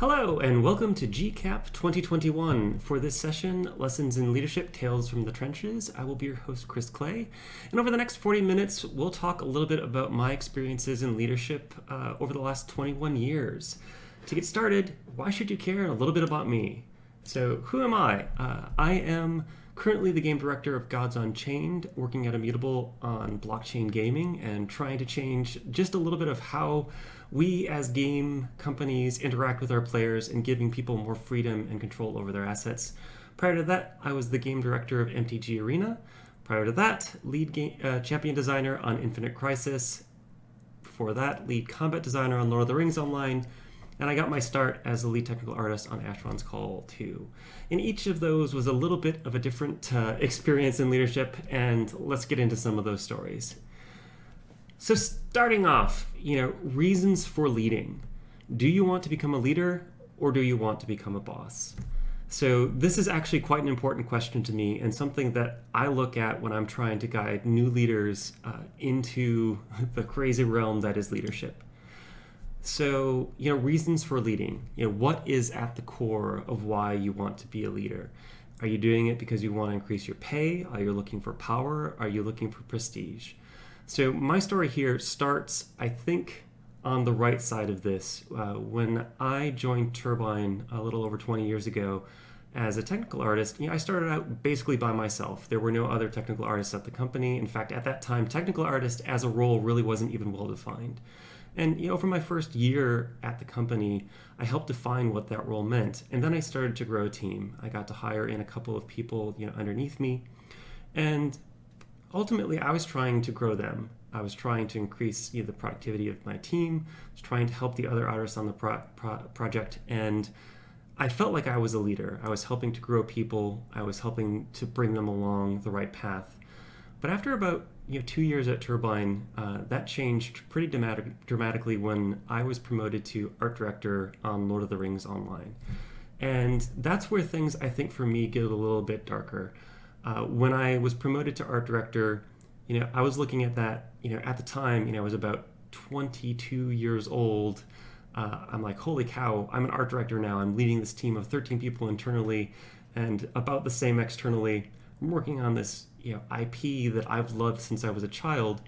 Hello, and welcome to GCAP 2021. For this session, Lessons in Leadership, Tales from the Trenches, I will be your host, Chris Clay. And over the next 40 minutes, we'll talk a little bit about my experiences in leadership over the last 21 years. To get started, why should you care? A little bit about me. So, who am I? I am currently the game director of Gods Unchained, working at Immutable on blockchain gaming and trying to change just a little bit of how we as game companies interact with our players and giving people more freedom and control over their assets. Prior to that, I was the game director of MTG Arena. Prior to that, lead champion designer on Infinite Crisis. Before that, lead combat designer on Lord of the Rings Online. And I got my start as the lead technical artist on Asheron's Call 2. And each of those was a little bit of a different experience in leadership, and let's get into some of those stories. So starting off, reasons for leading. Do you want to become a leader, or do you want to become a boss? So this is actually quite an important question to me, and something that I look at when I'm trying to guide new leaders into the crazy realm that is leadership. So, reasons for leading. What is at the core of why you want to be a leader? Are you doing it because you want to increase your pay? Are you looking for power? Are you looking for prestige? So my story here starts, I think, on the right side of this. When I joined Turbine a little over 20 years ago as a technical artist, I started out basically by myself. There were no other technical artists at the company. In fact, at that time, technical artist as a role really wasn't even well defined. And, for my first year at the company, I helped define what that role meant. And then I started to grow a team. I got to hire in a couple of people, underneath me. And ultimately, I was trying to grow them. I was trying to increase the productivity of my team. I was trying to help the other artists on the project. And I felt like I was a leader. I was helping to grow people. I was helping to bring them along the right path. But after about 2 years at Turbine, that changed pretty dramatically when I was promoted to art director on Lord of the Rings Online. And that's where things, I think, for me, get a little bit darker. When I was promoted to art director, I was looking at that, at the time, I was about 22 years old. I'm like, holy cow, I'm an art director now. I'm leading this team of 13 people internally and about the same externally. I'm working on this IP that I've loved since I was a child,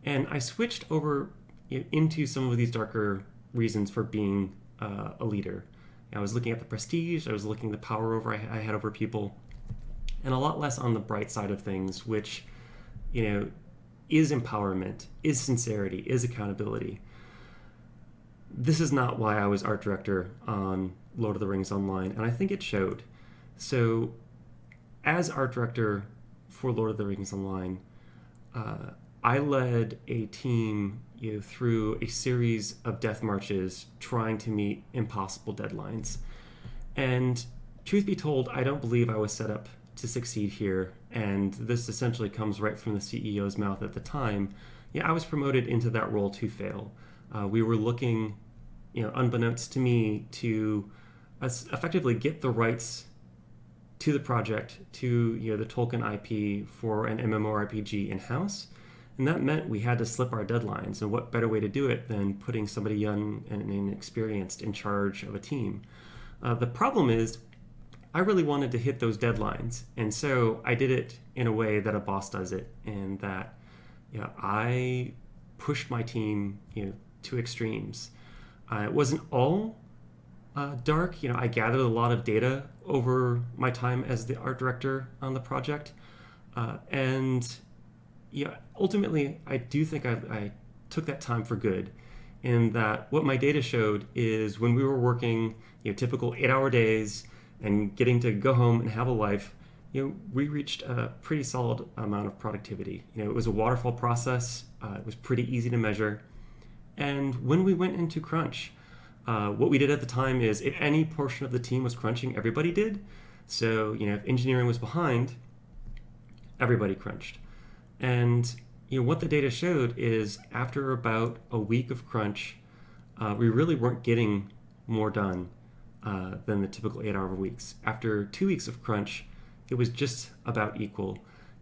and I switched over into some of these darker reasons for being a leader. I was looking at the prestige, I was looking at the power I had over people, and a lot less on the bright side of things, which is empowerment, is sincerity, is accountability. This is not why I was art director on Lord of the Rings Online, and I think it showed. So as art director for Lord of the Rings Online, I led a team through a series of death marches trying to meet impossible deadlines. And truth be told, I don't believe I was set up to succeed here. And this essentially comes right from the CEO's mouth at the time. I was promoted into that role to fail. We were looking, unbeknownst to me, to effectively get the rights to the project, to the Tolkien IP for an MMORPG in-house. And that meant we had to slip our deadlines. And what better way to do it than putting somebody young and inexperienced in charge of a team? The problem is, I really wanted to hit those deadlines. And so I did it in a way that a boss does it, and that I pushed my team to extremes. It wasn't all dark. I gathered a lot of data over my time as the art director on the project. And ultimately, I do think I took that time for good, in that what my data showed is when we were working typical 8-hour days and getting to go home and have a life, we reached a pretty solid amount of productivity. It was a waterfall process. It was pretty easy to measure. And when we went into crunch, what we did at the time is, if any portion of the team was crunching, everybody did. So, if engineering was behind, everybody crunched. And, what the data showed is, after about a week of crunch, we really weren't getting more done than the typical 8-hour weeks. After 2 weeks of crunch, it was just about equal.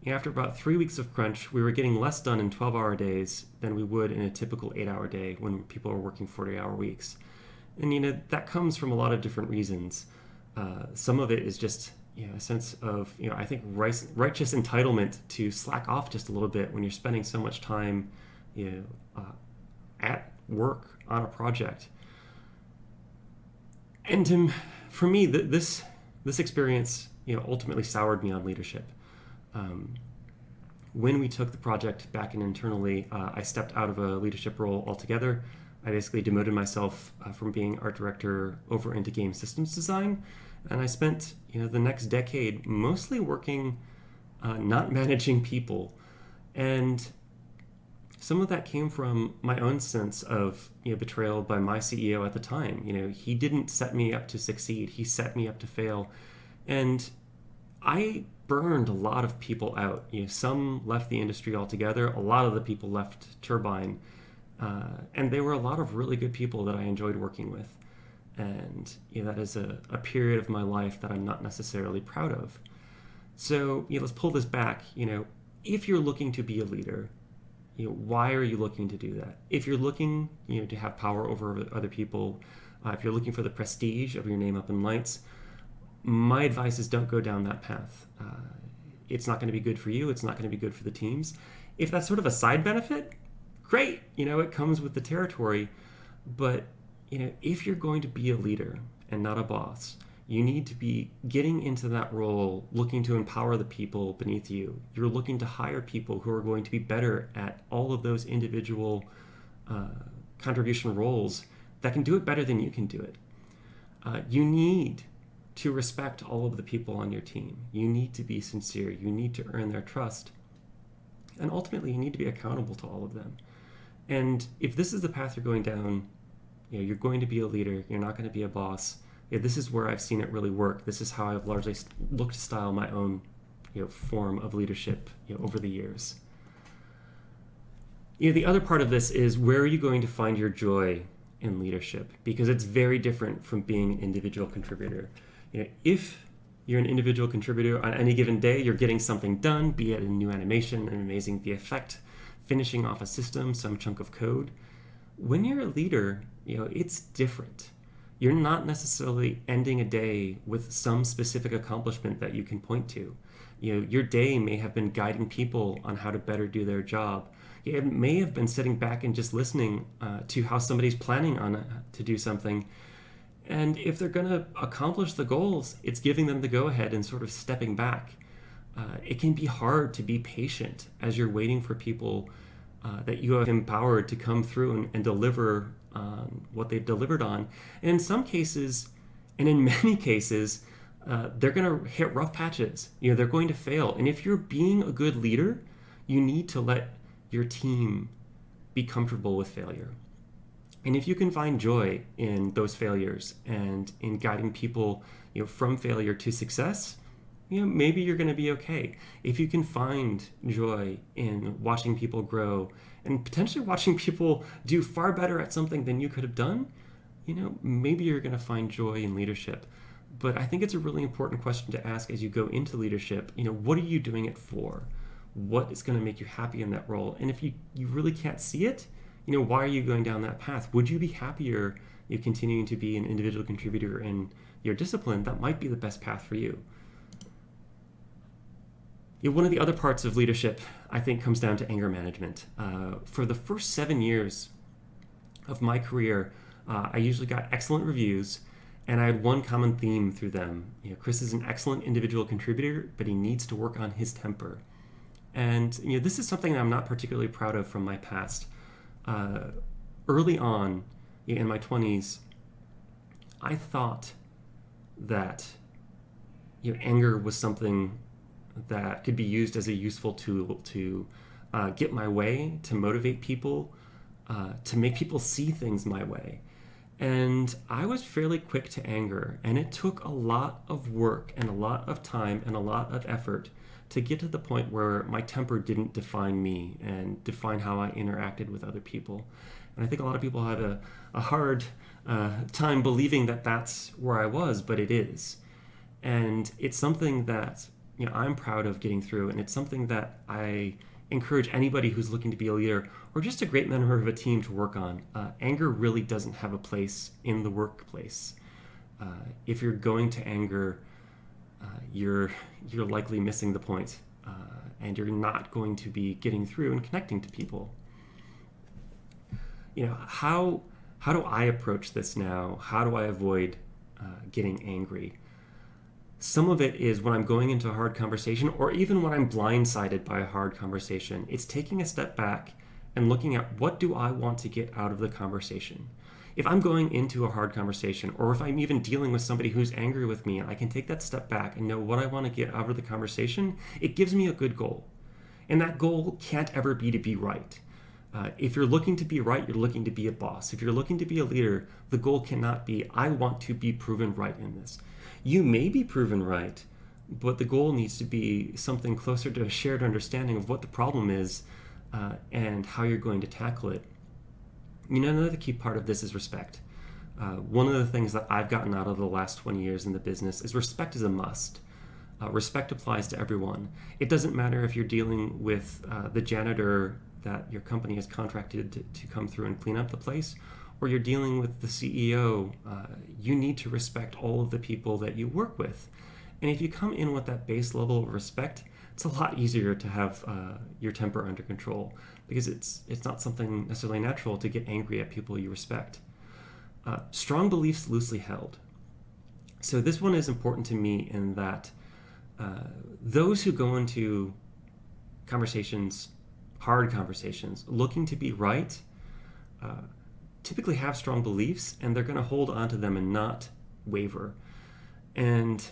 After about 3 weeks of crunch, we were getting less done in 12-hour days than we would in a typical 8-hour day when people are working 40-hour weeks. And, that comes from a lot of different reasons. Some of it is just, a sense of, I think righteous entitlement to slack off just a little bit when you're spending so much time, at work on a project. And for me, this experience, ultimately soured me on leadership. When we took the project back in internally, I stepped out of a leadership role altogether. I basically demoted myself from being art director over into game systems design. And I spent, the next decade mostly working, not managing people. And some of that came from my own sense of, betrayal by my CEO at the time. He didn't set me up to succeed. He set me up to fail. And I burned a lot of people out. Some left the industry altogether. A lot of the people left Turbine. And they were a lot of really good people that I enjoyed working with. And that is a period of my life that I'm not necessarily proud of. So let's pull this back. If you're looking to be a leader, why are you looking to do that? If you're looking to have power over other people, if you're looking for the prestige of your name up in lights, my advice is don't go down that path. It's not going to be good for you. It's not going to be good for the teams. If that's sort of a side benefit, great. It comes with the territory. But if you're going to be a leader and not a boss, you need to be getting into that role, looking to empower the people beneath you. You're looking to hire people who are going to be better at all of those individual contribution roles that can do it better than you can do it. You need to respect all of the people on your team. You need to be sincere. You need to earn their trust. And ultimately, you need to be accountable to all of them. And if this is the path you're going down, you're going to be a leader. You're not going to be a boss. This is where I've seen it really work. This is how I've largely looked to style my own, form of leadership, over the years. The other part of this is, where are you going to find your joy in leadership? Because it's very different from being an individual contributor. If you're an individual contributor on any given day, you're getting something done, be it a new animation, an amazing VFX, finishing off a system, some chunk of code. When you're a leader, it's different. You're not necessarily ending a day with some specific accomplishment that you can point to. Your day may have been guiding people on how to better do their job. It may have been sitting back and just listening to how somebody's planning on to do something. And if they're going to accomplish the goals, it's giving them the go-ahead and sort of stepping back. It can be hard to be patient as you're waiting for people that you have empowered to come through and deliver what they've delivered on. And in some cases, and in many cases, they're going to hit rough patches. They're going to fail. And if you're being a good leader, you need to let your team be comfortable with failure. And if you can find joy in those failures and in guiding people, from failure to success, maybe you're going to be okay. If you can find joy in watching people grow and potentially watching people do far better at something than you could have done, maybe you're going to find joy in leadership. But I think it's a really important question to ask as you go into leadership. What are you doing it for? What is going to make you happy in that role? And if you really can't see it, why are you going down that path? Would you be happier continuing to be an individual contributor in your discipline? That might be the best path for you. One of the other parts of leadership, I think, comes down to anger management. For the first 7 years of my career, I usually got excellent reviews, and I had one common theme through them. Chris is an excellent individual contributor, but he needs to work on his temper. And this is something that I'm not particularly proud of from my past. Early on in my 20s, I thought that anger was something that could be used as a useful tool to get my way, to motivate people, to make people see things my way. And I was fairly quick to anger, and it took a lot of work and a lot of time and a lot of effort to get to the point where my temper didn't define me and define how I interacted with other people. And I think a lot of people had a hard time believing that that's where I was, but it is. And it's something that I'm proud of getting through, and it's something that I encourage anybody who's looking to be a leader or just a great member of a team to work on. Anger really doesn't have a place in the workplace. If you're going to anger, you're likely missing the point, and you're not going to be getting through and connecting to people. How do I approach this now? How do I avoid getting angry? Some of it is when I'm going into a hard conversation, or even when I'm blindsided by a hard conversation. It's taking a step back and looking at, what do I want to get out of the conversation? If I'm going into a hard conversation, or if I'm even dealing with somebody who's angry with me, and I can take that step back and know what I want to get out of the conversation, it gives me a good goal. And that goal can't ever be to be right. If you're looking to be right, you're looking to be a boss. If you're looking to be a leader, the goal cannot be, I want to be proven right in this. You may be proven right, but the goal needs to be something closer to a shared understanding of what the problem is and how you're going to tackle it. Another key part of this is respect. One of the things that I've gotten out of the last 20 years in the business is respect is a must. Respect applies to everyone. It doesn't matter if you're dealing with the janitor that your company has contracted to come through and clean up the place, or you're dealing with the CEO. You need to respect all of the people that you work with. And if you come in with that base level of respect, it's a lot easier to have your temper under control, because it's not something necessarily natural to get angry at people you respect. Strong beliefs loosely held. So this one is important to me in that those who go into conversations, hard conversations, looking to be right, typically have strong beliefs, and they're going to hold on to them and not waver. And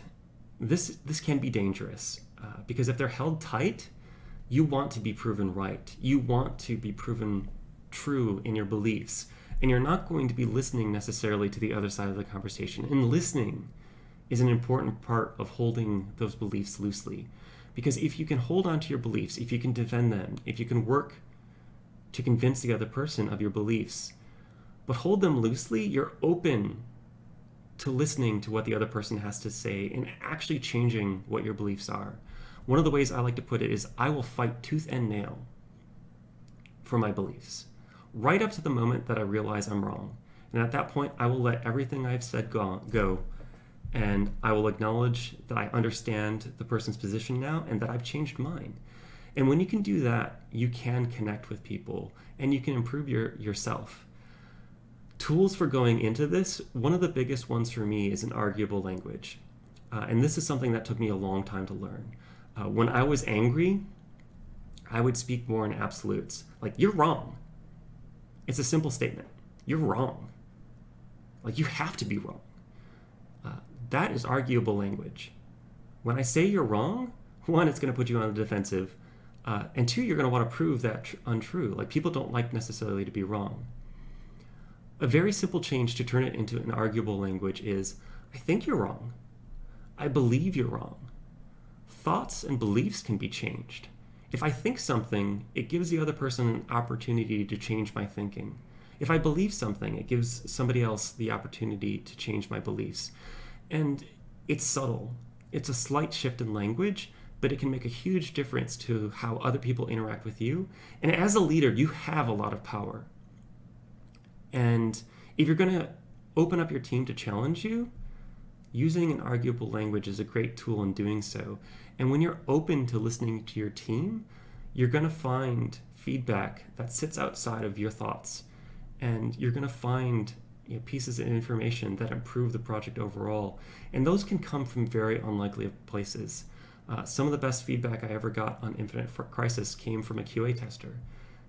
this can be dangerous because if they're held tight, you want to be proven right. You want to be proven true in your beliefs, and you're not going to be listening necessarily to the other side of the conversation. And listening is an important part of holding those beliefs loosely. Because if you can hold on to your beliefs, if you can defend them, if you can work to convince the other person of your beliefs, but hold them loosely, you're open to listening to what the other person has to say and actually changing what your beliefs are. One of the ways I like to put it is, I will fight tooth and nail for my beliefs, right up to the moment that I realize I'm wrong. And at that point, I will let everything I've said go. And I will acknowledge that I understand the person's position now and that I've changed mine. And when you can do that, you can connect with people and you can improve yourself. Tools for going into this, one of the biggest ones for me is an arguable language. And this is something that took me a long time to learn. When I was angry, I would speak more in absolutes. Like, you're wrong. It's a simple statement. You're wrong. Like, you have to be wrong. That is arguable language. When I say you're wrong, one, it's going to put you on the defensive, and two, you're going to want to prove that untrue. Like, people don't like necessarily to be wrong. A very simple change to turn it into an arguable language is, I think you're wrong. I believe you're wrong. Thoughts and beliefs can be changed. If I think something, it gives the other person an opportunity to change my thinking. If I believe something, it gives somebody else the opportunity to change my beliefs. And it's subtle. It's a slight shift in language, but it can make a huge difference to how other people interact with you. And as a leader, you have a lot of power. And if you're going to open up your team to challenge you, using an arguable language is a great tool in doing so. And when you're open to listening to your team, you're going to find feedback that sits outside of your thoughts. And you're going to find pieces of information that improve the project overall. And those can come from very unlikely places. Some of the best feedback I ever got on Infinite Crisis came from a QA tester.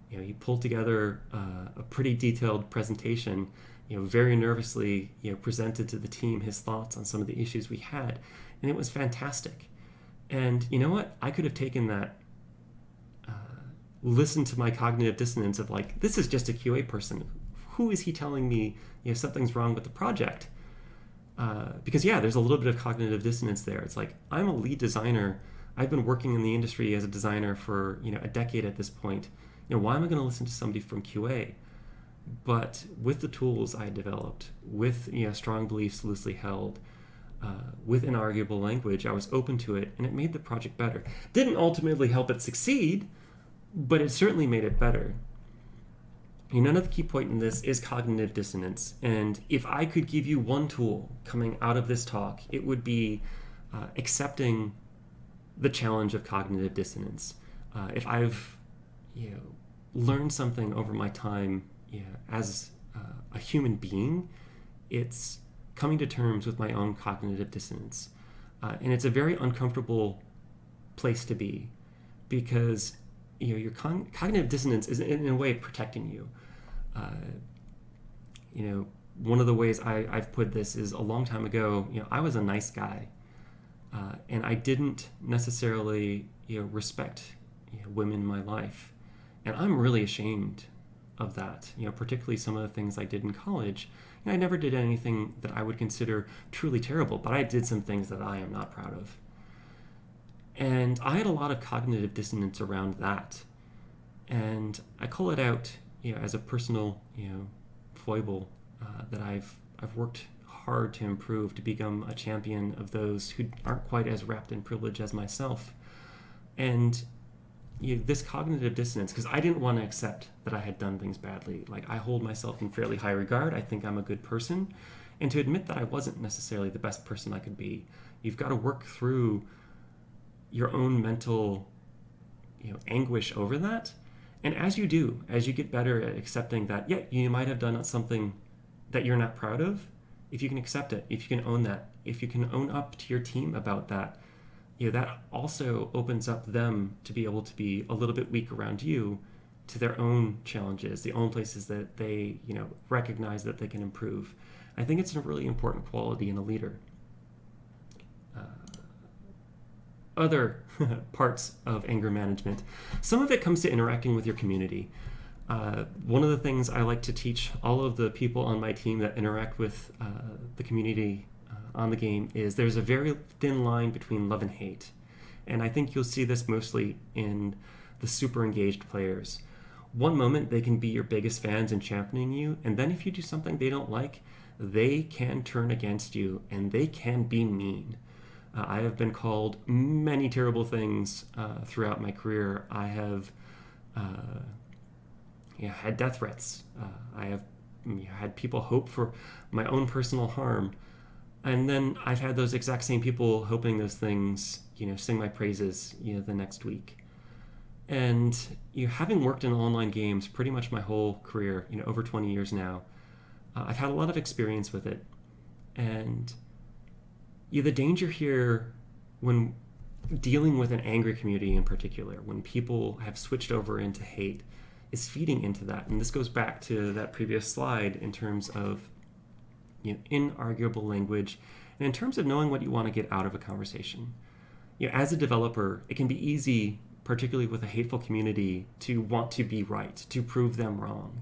He pulled together a pretty detailed presentation, very nervously, presented to the team his thoughts on some of the issues we had, and it was fantastic. And you know what? I could have taken that, listened to my cognitive dissonance of like, this is just a QA person. Who is he telling me, something's wrong with the project? Because there's a little bit of cognitive dissonance there. It's like, I'm a lead designer. I've been working in the industry as a designer for a decade at this point. Why am I going to listen to somebody from QA? But with the tools I developed, with strong beliefs loosely held, with an arguable language, I was open to it, and it made the project better. Didn't ultimately help it succeed, but it certainly made it better. Another key point in this is cognitive dissonance. And if I could give you one tool coming out of this talk, it would be accepting the challenge of cognitive dissonance. If I've learned something over my time as a human being, it's coming to terms with my own cognitive dissonance. And it's a very uncomfortable place to be, because your cognitive dissonance is in a way protecting you. One of the ways I've put this is, a long time ago, I was a nice guy, and I didn't necessarily respect women in my life, and I'm really ashamed of that. Particularly some of the things I did in college. I never did anything that I would consider truly terrible, but I did some things that I am not proud of. And I had a lot of cognitive dissonance around that. And I call it out, as a personal, foible that I've worked hard to improve, to become a champion of those who aren't quite as wrapped in privilege as myself. And this cognitive dissonance, because I didn't want to accept that I had done things badly. Like, I hold myself in fairly high regard. I think I'm a good person. And to admit that I wasn't necessarily the best person I could be, you've got to work through your own mental anguish over that. And as you do, as you get better at accepting that, you might have done something that you're not proud of, if you can accept it, if you can own that, if you can own up to your team about that, that also opens up them to be able to be a little bit weak around you, to their own challenges, the own places that they recognize that they can improve. I think it's a really important quality in a leader. Other parts of anger management. Some of it comes to interacting with your community. One of the things I like to teach all of the people on my team that interact with the community on the game is, there's a very thin line between love and hate. And I think you'll see this mostly in the super engaged players. One moment they can be your biggest fans and championing you, and then if you do something they don't like, they can turn against you and they can be mean. I have been called many terrible things throughout my career. I have had death threats. I have had people hope for my own personal harm. And then I've had those exact same people hoping those things, sing my praises, the next week. And having worked in online games pretty much my whole career, over 20 years now, I've had a lot of experience with it. And the danger here, when dealing with an angry community in particular, when people have switched over into hate, is feeding into that. And this goes back to that previous slide in terms of inarguable language, and in terms of knowing what you want to get out of a conversation. As a developer, it can be easy, particularly with a hateful community, to want to be right, to prove them wrong.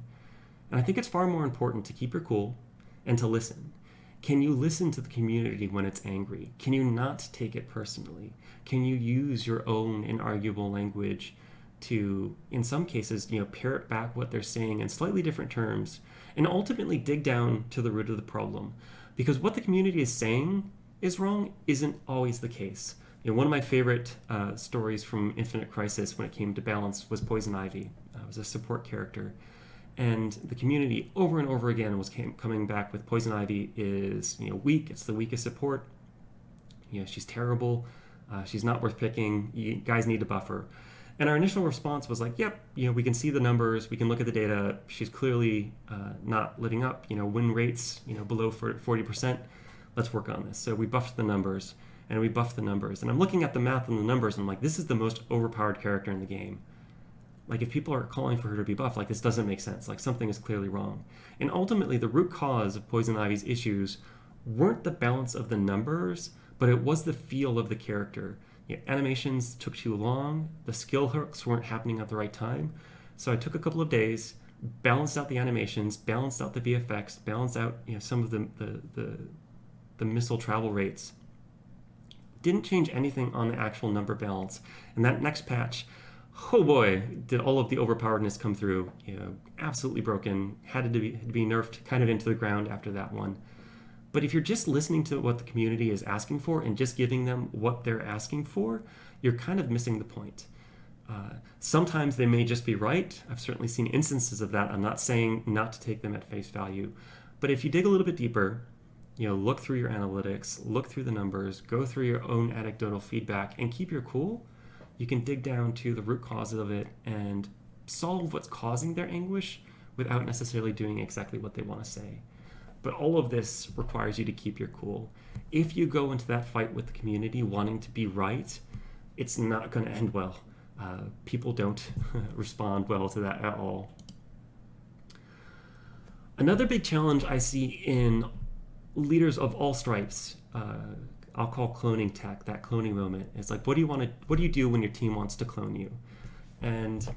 And I think it's far more important to keep your cool and to listen. Can you listen to the community when it's angry? Can you not take it personally? Can you use your own inarguable language to, in some cases, parrot back what they're saying in slightly different terms, and ultimately dig down to the root of the problem? Because what the community is saying is wrong isn't always the case. One of my favorite stories from Infinite Crisis when it came to balance was Poison Ivy. I was a support character. And the community over and over again was coming back with Poison Ivy is weak. It's the weakest support. She's terrible. She's not worth picking. You guys need to buff her. And our initial response was like, yep, we can see the numbers. We can look at the data. She's clearly not living up. Win rates below 40%. Let's work on this. So we buffed the numbers, and we buffed the numbers. And I'm looking at the math and the numbers, and I'm like, this is the most overpowered character in the game. Like, if people are calling for her to be buffed, this doesn't make sense. Something is clearly wrong. And ultimately, the root cause of Poison Ivy's issues weren't the balance of the numbers, but it was the feel of the character. Animations took too long. The skill hooks weren't happening at the right time. So I took a couple of days, balanced out the animations, balanced out the VFX, balanced out some of the missile travel rates. Didn't change anything on the actual number balance. And that next patch, oh boy, did all of the overpoweredness come through. Absolutely broken. Had to be nerfed kind of into the ground after that one. But if you're just listening to what the community is asking for and just giving them what they're asking for, you're kind of missing the point. Sometimes they may just be right. I've certainly seen instances of that. I'm not saying not to take them at face value. But if you dig a little bit deeper, look through your analytics, look through the numbers, go through your own anecdotal feedback, and keep your cool, you can dig down to the root cause of it and solve what's causing their anguish without necessarily doing exactly what they want to say. But all of this requires you to keep your cool. If you go into that fight with the community wanting to be right, it's not going to end well. People don't respond well to that at all. Another big challenge I see in leaders of all stripes, I'll call cloning tech, that cloning moment. It's like, what do you do when your team wants to clone you? And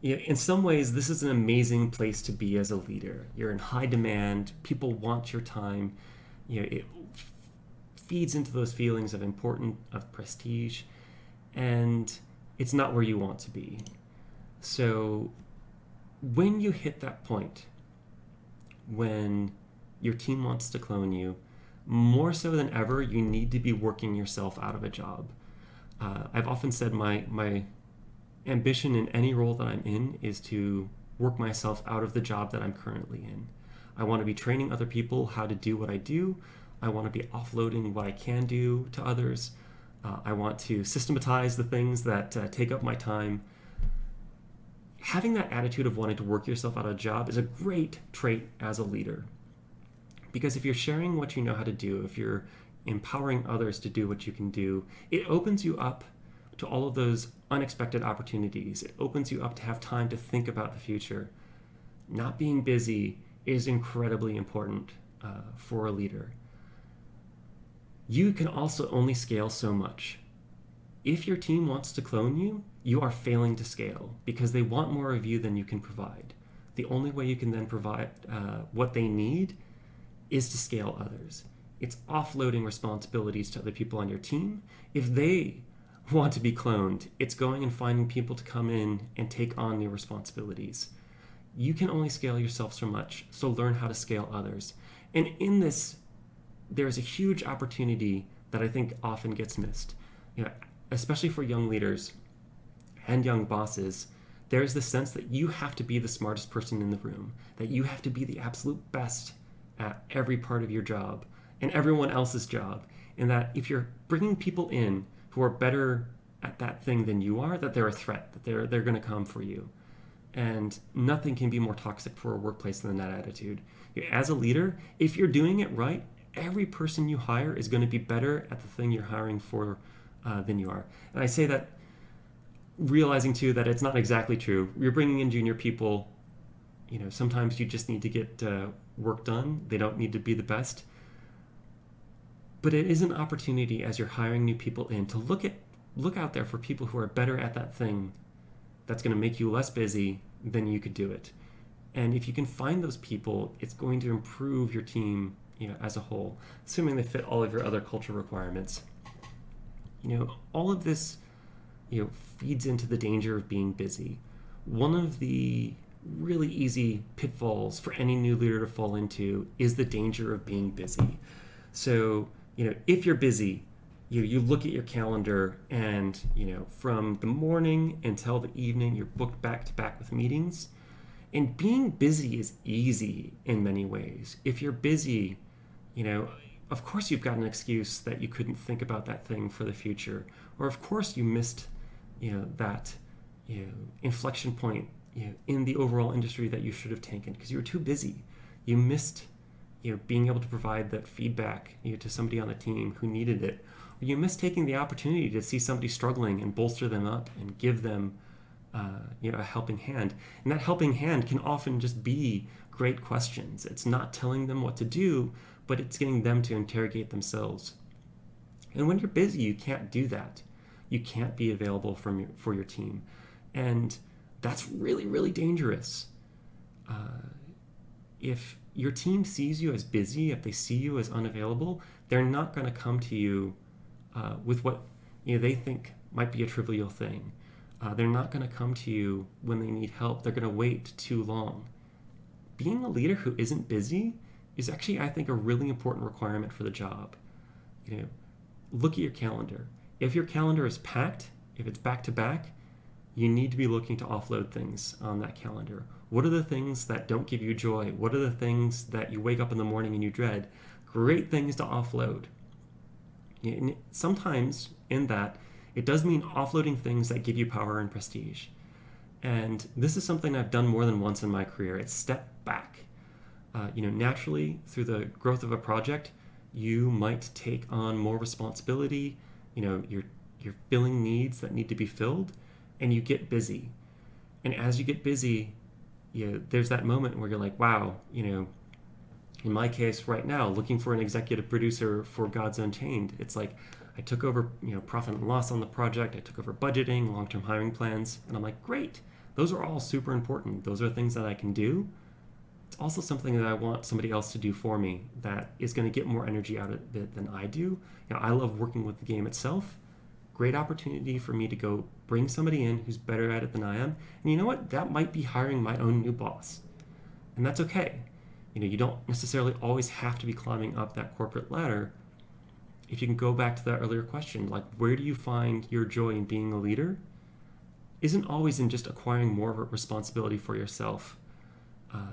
in some ways, this is an amazing place to be as a leader. You're in high demand. People want your time. It feeds into those feelings of prestige, and it's not where you want to be. So when you hit that point, when your team wants to clone you, more so than ever, you need to be working yourself out of a job. I've often said my ambition in any role that I'm in is to work myself out of the job that I'm currently in. I want to be training other people how to do what I do. I want to be offloading what I can do to others. I want to systematize the things that take up my time. Having that attitude of wanting to work yourself out of a job is a great trait as a leader. Because if you're sharing what you know how to do, if you're empowering others to do what you can do, it opens you up to all of those unexpected opportunities. It opens you up to have time to think about the future. Not being busy is incredibly important for a leader. You can also only scale so much. If your team wants to clone you, you are failing to scale because they want more of you than you can provide. The only way you can then provide what they need is to scale others. It's offloading responsibilities to other people on your team. If they want to be cloned, it's going and finding people to come in and take on new responsibilities. You can only scale yourself so much, so learn how to scale others. And in this, there's a huge opportunity that I think often gets missed. Especially for young leaders and young bosses, there's this sense that you have to be the smartest person in the room, that you have to be the absolute best at every part of your job and everyone else's job, and that if you're bringing people in who are better at that thing than you are, that they're a threat, that they're going to come for you. And nothing can be more toxic for a workplace than that attitude. As a leader, if you're doing it right, every person you hire is going to be better at the thing you're hiring for than you are. And I say that realizing too that it's not exactly true. You're bringing in junior people, sometimes you just need to get work done. They don't need to be the best. But it is an opportunity as you're hiring new people in to look out there for people who are better at that thing that's going to make you less busy than you could do it. And if you can find those people, it's going to improve your team as a whole, assuming they fit all of your other culture requirements. All of this feeds into the danger of being busy. One of the really easy pitfalls for any new leader to fall into is the danger of being busy. So if you're busy, you look at your calendar and from the morning until the evening you're booked back to back with meetings. And being busy is easy in many ways. If you're busy, of course you've got an excuse that you couldn't think about that thing for the future, or of course you missed that inflection point in the overall industry that you should have taken because you were too busy. You missed being able to provide that feedback to somebody on the team who needed it. Or you missed taking the opportunity to see somebody struggling and bolster them up and give them a helping hand. And that helping hand can often just be great questions. It's not telling them what to do, but it's getting them to interrogate themselves. And when you're busy, you can't do that. You can't be available for your team. And that's really, really dangerous. If your team sees you as busy, if they see you as unavailable, they're not going to come to you with what they think might be a trivial thing. They're not going to come to you when they need help. They're going to wait too long. Being a leader who isn't busy is actually, I think, a really important requirement for the job. Look at your calendar. If your calendar is packed, if it's back to back, you need to be looking to offload things on that calendar. What are the things that don't give you joy? What are the things that you wake up in the morning and you dread? Great things to offload. And sometimes in that, it does mean offloading things that give you power and prestige. And this is something I've done more than once in my career. It's step back. Naturally, through the growth of a project, you might take on more responsibility. You're filling needs that need to be filled, and you get busy. And as you get busy, there's that moment where you're like, wow, in my case right now, looking for an executive producer for Gods Unchained, it's like I took over, profit and loss on the project. I took over budgeting, long-term hiring plans, and I'm like, great. Those are all super important. Those are things that I can do. It's also something that I want somebody else to do for me that is going to get more energy out of it than I do. I love working with the game itself. Great opportunity for me to go bring somebody in who's better at it than I am. And you know what? That might be hiring my own new boss. And that's okay. You don't necessarily always have to be climbing up that corporate ladder. If you can go back to that earlier question, like where do you find your joy in being a leader? Isn't always in just acquiring more of a responsibility for yourself.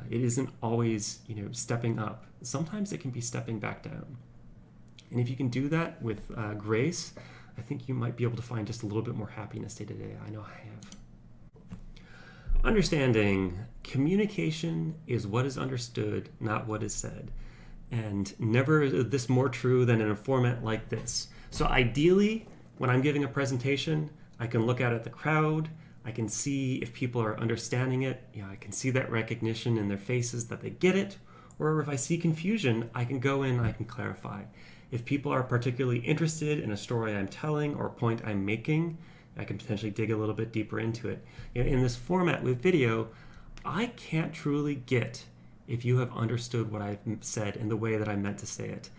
It isn't always, stepping up. Sometimes it can be stepping back down. And if you can do that with grace, I think you might be able to find just a little bit more happiness day to day. I know I have. Understanding communication is what is understood, not what is said. And never is this more true than in a format like this. So ideally, when I'm giving a presentation, I can look out at the crowd. I can see if people are understanding it. I can see that recognition in their faces that they get it. Or if I see confusion, I can go in and I can clarify. If people are particularly interested in a story I'm telling or a point I'm making, I can potentially dig a little bit deeper into it. In this format with video, I can't truly get if you have understood what I've said in the way that I meant to say it.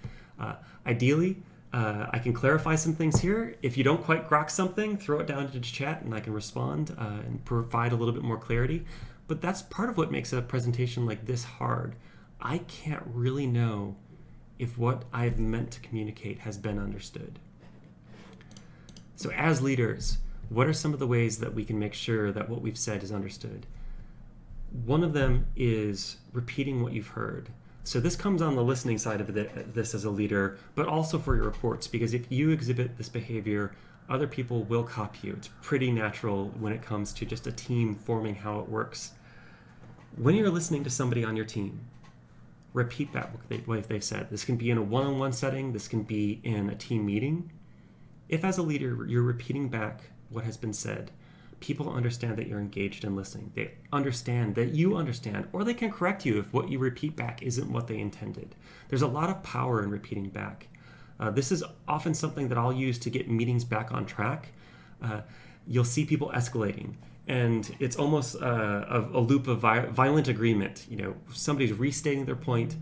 Ideally, I can clarify some things here. If you don't quite grok something, throw it down into chat and I can respond and provide a little bit more clarity. But that's part of what makes a presentation like this hard. I can't really know if what I've meant to communicate has been understood. So as leaders, what are some of the ways that we can make sure that what we've said is understood? One of them is repeating what you've heard. So this comes on the listening side of this as a leader, but also for your reports, because if you exhibit this behavior, other people will copy you. It's pretty natural when it comes to just a team forming how it works. When you're listening to somebody on your team, repeat that what they've said. This can be in a one-on-one setting. This can be in a team meeting. If as a leader, you're repeating back what has been said, people understand that you're engaged in listening. They understand that you understand, or they can correct you if what you repeat back isn't what they intended. There's a lot of power in repeating back. This is often something that I'll use to get meetings back on track. You'll see people escalating, and it's almost a loop of violent agreement. Somebody's restating their point,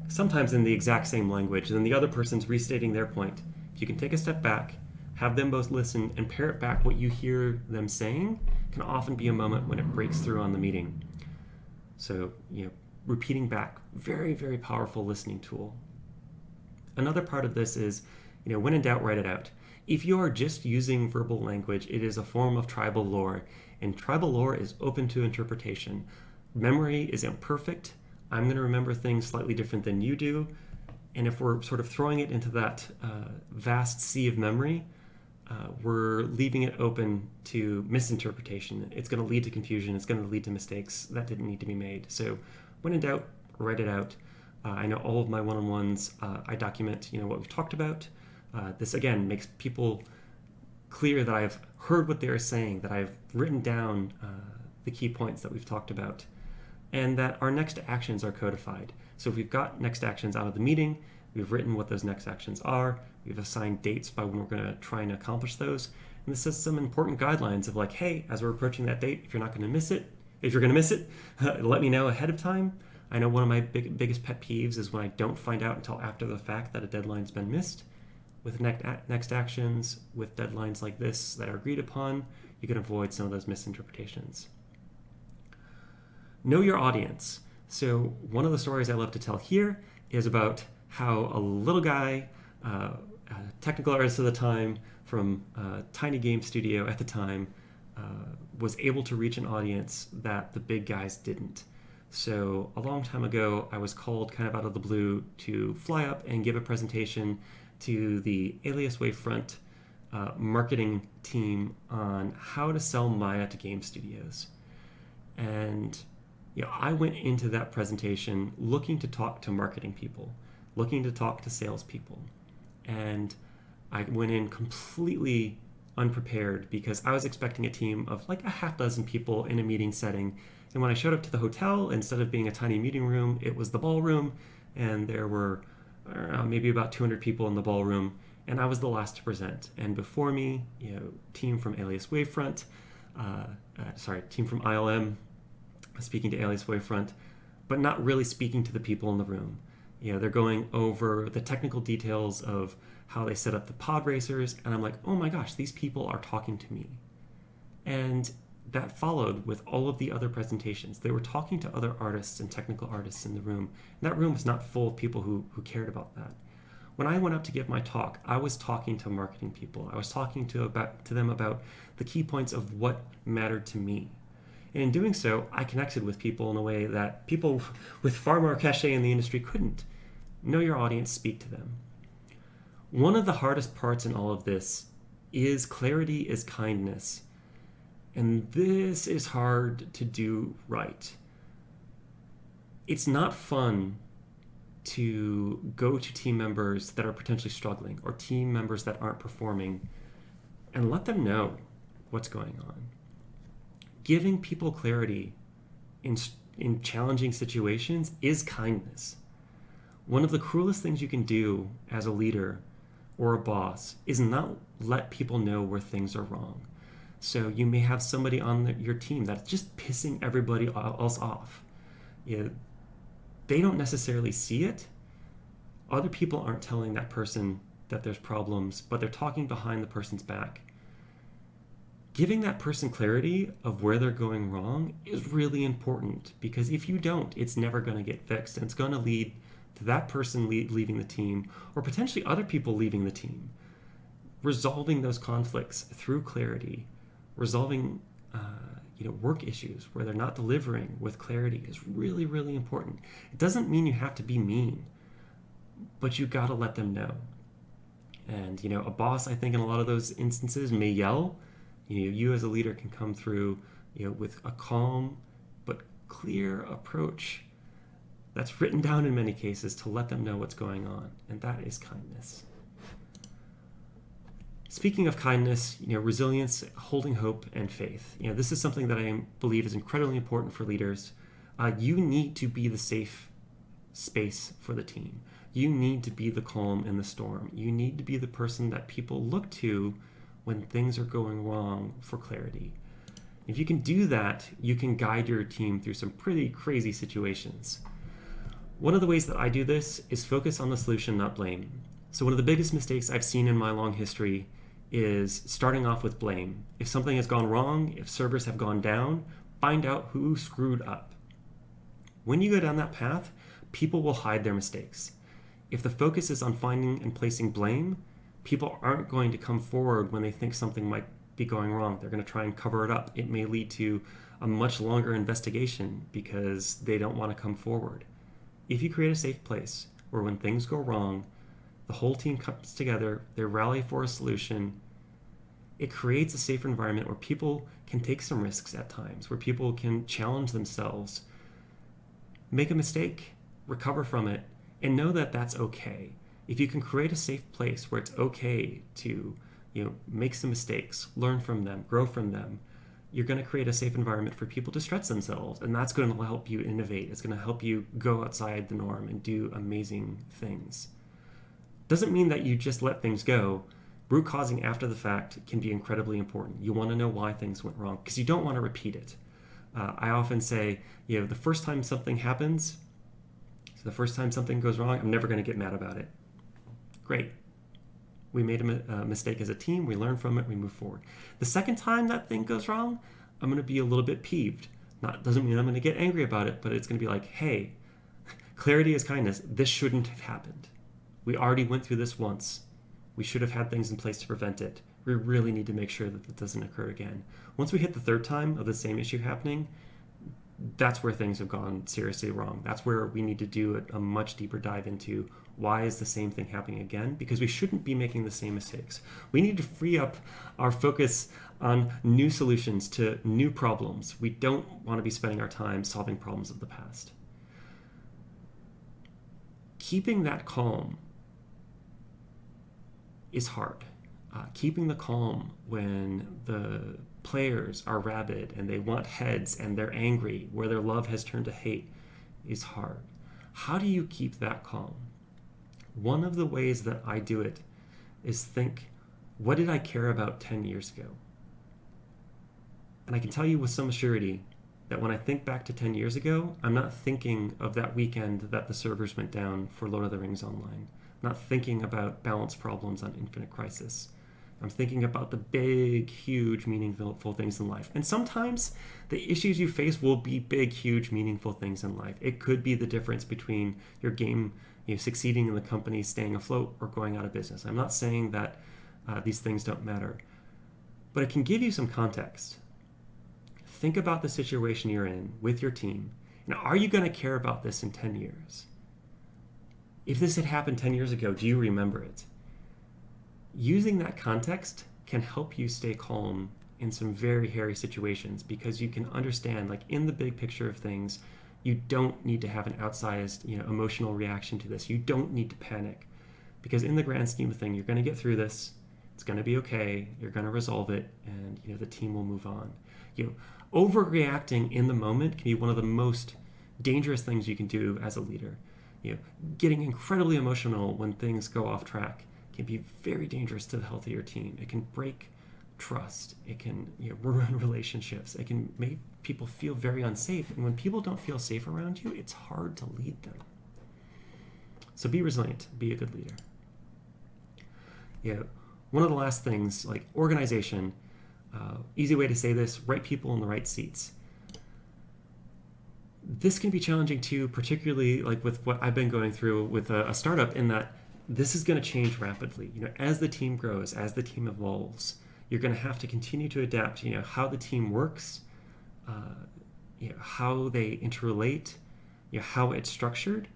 sometimes in the exact same language, and then the other person's restating their point. If you can take a step back, have them both listen and parrot back what you hear them saying, can often be a moment when it breaks through on the meeting. So, repeating back, very, very powerful listening tool. Another part of this is, when in doubt, write it out. If you are just using verbal language, it is a form of tribal lore, and tribal lore is open to interpretation. Memory is imperfect. I'm going to remember things slightly different than you do, and if we're sort of throwing it into that vast sea of memory, we're leaving it open to misinterpretation. It's going to lead to confusion. It's going to lead to mistakes that didn't need to be made. So when in doubt, write it out. I know all of my one-on-ones, I document what we've talked about. This, again, makes people clear that I've heard what they're saying, that I've written down the key points that we've talked about, and that our next actions are codified. So if we've got next actions out of the meeting, we've written what those next actions are, we've assigned dates by when we're going to try and accomplish those, and this is some important guidelines of like, hey, as we're approaching that date, if you're going to miss it, let me know ahead of time. I know one of my biggest pet peeves is when I don't find out until after the fact that a deadline's been missed. With next actions, with deadlines like this that are agreed upon, you can avoid some of those misinterpretations. Know your audience. So one of the stories I love to tell here is about how a little guy, a technical artist at the time from a tiny game studio at the time, was able to reach an audience that the big guys didn't. So a long time ago, I was called kind of out of the blue to fly up and give a presentation to the Alias Wavefront marketing team on how to sell Maya to game studios. And I went into that presentation looking to talk to marketing people, looking to talk to salespeople. And I went in completely unprepared because I was expecting a team of like a half dozen people in a meeting setting. And when I showed up to the hotel, instead of being a tiny meeting room, it was the ballroom, and there were maybe about 200 people in the ballroom, and I was the last to present. And before me, team from Alias Wavefront, team from ILM, speaking to Alias Wavefront, but not really speaking to the people in the room. They're going over the technical details of how they set up the pod racers, and I'm like, oh my gosh, these people are talking to me. And that followed with all of the other presentations. They were talking to other artists and technical artists in the room. And that room was not full of people who cared about that. When I went up to give my talk, I was talking to marketing people. I was talking to them about the key points of what mattered to me. And in doing so, I connected with people in a way that people with far more cachet in the industry couldn't. Know your audience, speak to them. One of the hardest parts in all of this is clarity is kindness. And this is hard to do right. It's not fun to go to team members that are potentially struggling or team members that aren't performing and let them know what's going on. Giving people clarity in challenging situations is kindness. One of the cruelest things you can do as a leader or a boss is not let people know where things are wrong. So you may have somebody on your team that's just pissing everybody else off. They don't necessarily see it. Other people aren't telling that person that there's problems, but they're talking behind the person's back. Giving that person clarity of where they're going wrong is really important, because if you don't, it's never going to get fixed, and it's going to lead to that person leaving the team, or potentially other people leaving the team. Resolving those conflicts through clarity, resolving work issues where they're not delivering with clarity is really, really important. It doesn't mean you have to be mean, but you got to let them know. And a boss, I think in a lot of those instances, may yell. You as a leader can come through with a calm but clear approach that's written down in many cases to let them know what's going on, and that is kindness. Speaking of kindness, resilience, holding hope, and faith. This is something that I believe is incredibly important for leaders. You need to be the safe space for the team. You need to be the calm in the storm. You need to be the person that people look to when things are going wrong for clarity. If you can do that, you can guide your team through some pretty crazy situations. One of the ways that I do this is focus on the solution, not blame. So one of the biggest mistakes I've seen in my long history is starting off with blame. If something has gone wrong, if servers have gone down, find out who screwed up. When you go down that path, people will hide their mistakes. If the focus is on finding and placing blame, people aren't going to come forward when they think something might be going wrong. They're going to try and cover it up. It may lead to a much longer investigation because they don't want to come forward. If you create a safe place where when things go wrong, the whole team comes together, they rally for a solution, it creates a safer environment where people can take some risks at times, where people can challenge themselves, make a mistake, recover from it, and know that that's okay. If you can create a safe place where it's okay to make some mistakes, learn from them, grow from them, you're going to create a safe environment for people to stretch themselves, and that's going to help you innovate. It's going to help you go outside the norm and do amazing things. Doesn't mean that you just let things go. Root causing after the fact can be incredibly important. You want to know why things went wrong because you don't want to repeat it. I often say, the first time something happens, so the first time something goes wrong, I'm never going to get mad about it. Great. We made a mistake as a team. We learn from it. We move forward. The second time that thing goes wrong, I'm going to be a little bit peeved. Doesn't mean I'm going to get angry about it, but it's going to be like, hey, clarity is kindness. This shouldn't have happened. We already went through this once. We should have had things in place to prevent it. We really need to make sure that that doesn't occur again. Once we hit the third time of the same issue happening, that's where things have gone seriously wrong. That's where we need to do a much deeper dive into why is the same thing happening again, because we shouldn't be making the same mistakes. We need to free up our focus on new solutions to new problems. We don't want to be spending our time solving problems of the past. Keeping that calm is hard. Keeping the calm when the players are rabid and they want heads and they're angry, where their love has turned to hate, is hard. How do you keep that calm? One of the ways that I do it is think, what did I care about 10 years ago? And I can tell you with some surety that when I think back to 10 years ago, I'm not thinking of that weekend that the servers went down for Lord of the Rings Online. I'm not thinking about balance problems on Infinite Crisis. I'm thinking about the big, huge, meaningful things in life. And sometimes the issues you face will be big, huge, meaningful things in life. It could be the difference between your game, succeeding in the company, staying afloat, or going out of business. I'm not saying that these things don't matter, but it can give you some context. Think about the situation you're in with your team. And are you going to care about this in 10 years? If this had happened 10 years ago, do you remember it? Using that context can help you stay calm in some very hairy situations, because you can understand, like, in the big picture of things, you don't need to have an outsized, emotional reaction to this. You don't need to panic, because in the grand scheme of things, you're going to get through this. It's going to be okay. You're going to resolve it, and the team will move on. Overreacting in the moment can be one of the most dangerous things you can do as a leader. Getting incredibly emotional when things go off track can be very dangerous to the health of your team. It can break trust. It can ruin relationships. It can make people feel very unsafe. And when people don't feel safe around you, it's hard to lead them. So be resilient. Be a good leader. One of the last things, like organization, easy way to say this, right people in the right seats. This can be challenging too, particularly like with what I've been going through with a startup, in that this is going to change rapidly. As the team grows, as the team evolves, you're going to have to continue to adapt, how the team works, how they interrelate, how it's structured.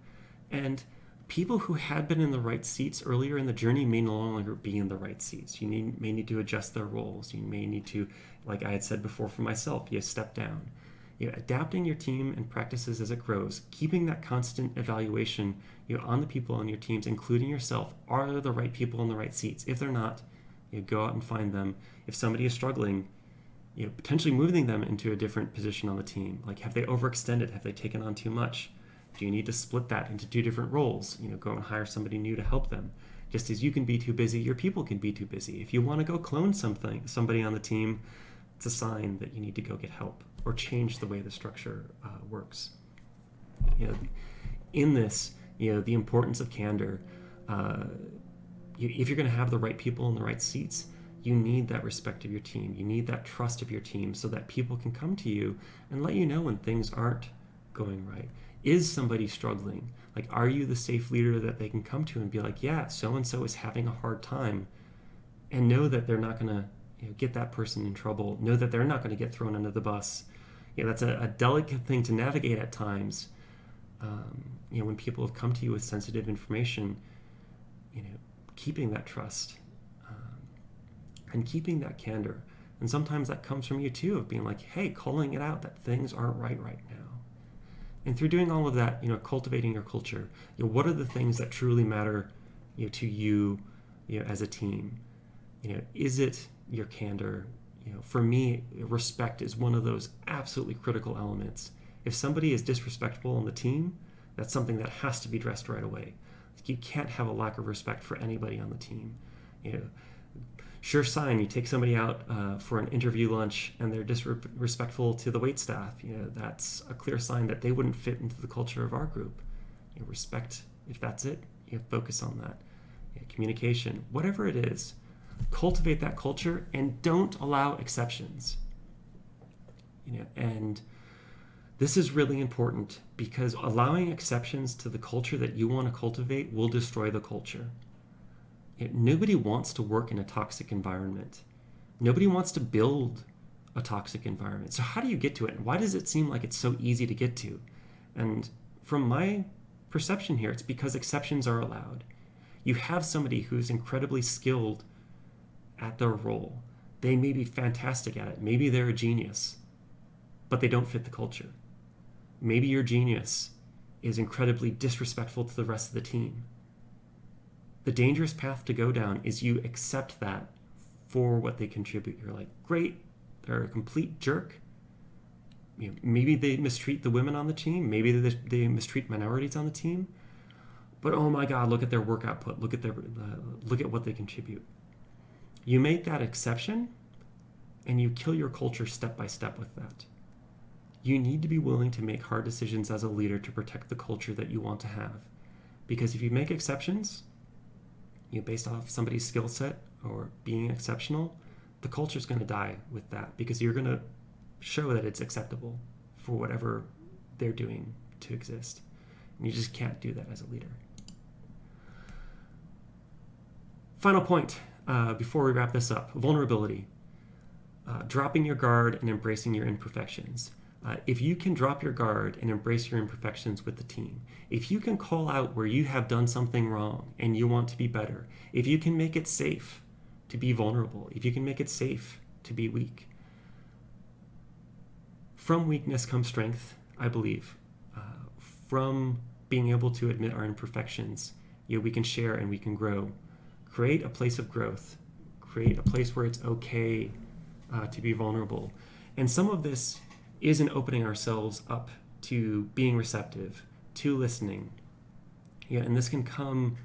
And people who had been in the right seats earlier in the journey may no longer be in the right seats. You may need to adjust their roles. You may need to, like I had said before for myself, step down. Adapting your team and practices as it grows, keeping that constant evaluation on the people on your teams, including yourself. Are the right people in the right seats? If they're not, go out and find them. If somebody is struggling, potentially moving them into a different position on the team. Like, have they overextended? Have they taken on too much? Do you need to split that into two different roles? Go and hire somebody new to help them. Just as you can be too busy, your people can be too busy. If you want to go clone somebody on the team, it's a sign that you need to go get help or change the way the structure works. In this, the importance of candor. If you're going to have the right people in the right seats, you need that respect of your team. You need that trust of your team, so that people can come to you and let you know when things aren't going right. Is somebody struggling? Like, are you the safe leader that they can come to and be like, yeah, so-and-so is having a hard time, and know that they're not going to get that person in trouble. Know that they're not going to get thrown under the bus. That's a delicate thing to navigate at times. When people have come to you with sensitive information, keeping that trust and keeping that candor. And sometimes that comes from you too, of being like, hey, calling it out that things aren't right now. And through doing all of that, cultivating your culture, what are the things that truly matter, to you, as a team? Is it your candor? For me, respect is one of those absolutely critical elements. If somebody is disrespectful on the team, that's something that has to be addressed right away. You can't have a lack of respect for anybody on the team. Sure sign, you take somebody out for an interview lunch and they're disrespectful to the wait staff. That's a clear sign that they wouldn't fit into the culture of our group. Respect, if that's it, focus on that. Communication, whatever it is, cultivate that culture and don't allow exceptions. And this is really important, because allowing exceptions to the culture that you want to cultivate will destroy the culture. Nobody wants to work in a toxic environment. Nobody wants to build a toxic environment. So how do you get to it? And why does it seem like it's so easy to get to? And from my perception here, it's because exceptions are allowed. You have somebody who's incredibly skilled at their role. They may be fantastic at it. Maybe they're a genius, but they don't fit the culture. Maybe your genius is incredibly disrespectful to the rest of the team. The dangerous path to go down is you accept that for what they contribute. You're like, great, they're a complete jerk. Maybe they mistreat the women on the team. Maybe they mistreat minorities on the team. But oh my God, look at their work output. Look at what they contribute. You make that exception, and you kill your culture step by step with that. You need to be willing to make hard decisions as a leader to protect the culture that you want to have. Because if you make exceptions, based off somebody's skill set or being exceptional, the culture is going to die with that, because you're going to show that it's acceptable for whatever they're doing to exist. And you just can't do that as a leader. Final point before we wrap this up: vulnerability. Dropping your guard and embracing your imperfections. If you can drop your guard and embrace your imperfections with the team, if you can call out where you have done something wrong and you want to be better, if you can make it safe to be vulnerable, if you can make it safe to be weak. From weakness comes strength, I believe. From being able to admit our imperfections, we can share and we can grow. Create a place of growth. Create a place where it's okay to be vulnerable. And some of this is in opening ourselves up to being receptive, to listening. And this can come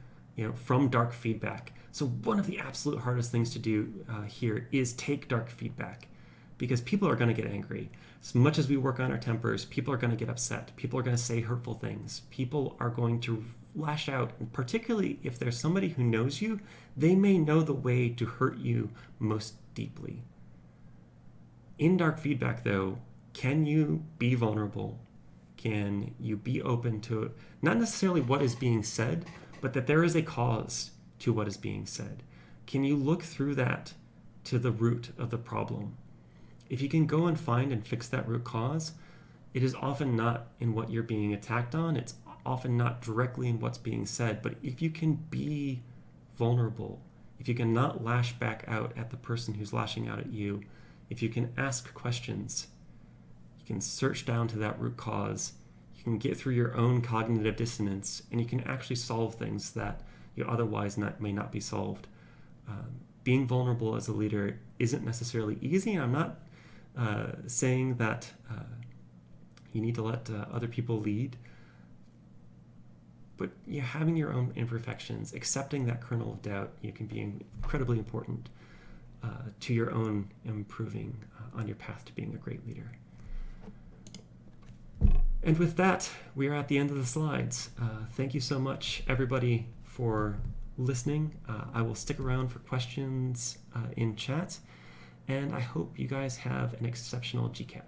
from dark feedback. So one of the absolute hardest things to do here is take dark feedback, because people are going to get angry. As much as we work on our tempers, people are going to get upset. People are going to say hurtful things. People are going to lash out, and particularly if there's somebody who knows you, they may know the way to hurt you most deeply. In dark feedback, though, can you be vulnerable? Can you be open to not necessarily what is being said, but that there is a cause to what is being said? Can you look through that to the root of the problem? If you can go and find and fix that root cause, it is often not in what you're being attacked on. It's often not directly in what's being said. But if you can be vulnerable, if you can not lash back out at the person who's lashing out at you, if you can ask questions, you can search down to that root cause, you can get through your own cognitive dissonance, and you can actually solve things that otherwise may not be solved. Being vulnerable as a leader isn't necessarily easy, and I'm not saying that you need to let other people lead, but having your own imperfections, accepting that kernel of doubt, can be incredibly important to your own improving on your path to being a great leader. And with that, we are at the end of the slides. Thank you so much, everybody, for listening. I will stick around for questions in chat, and I hope you guys have an exceptional GCAP.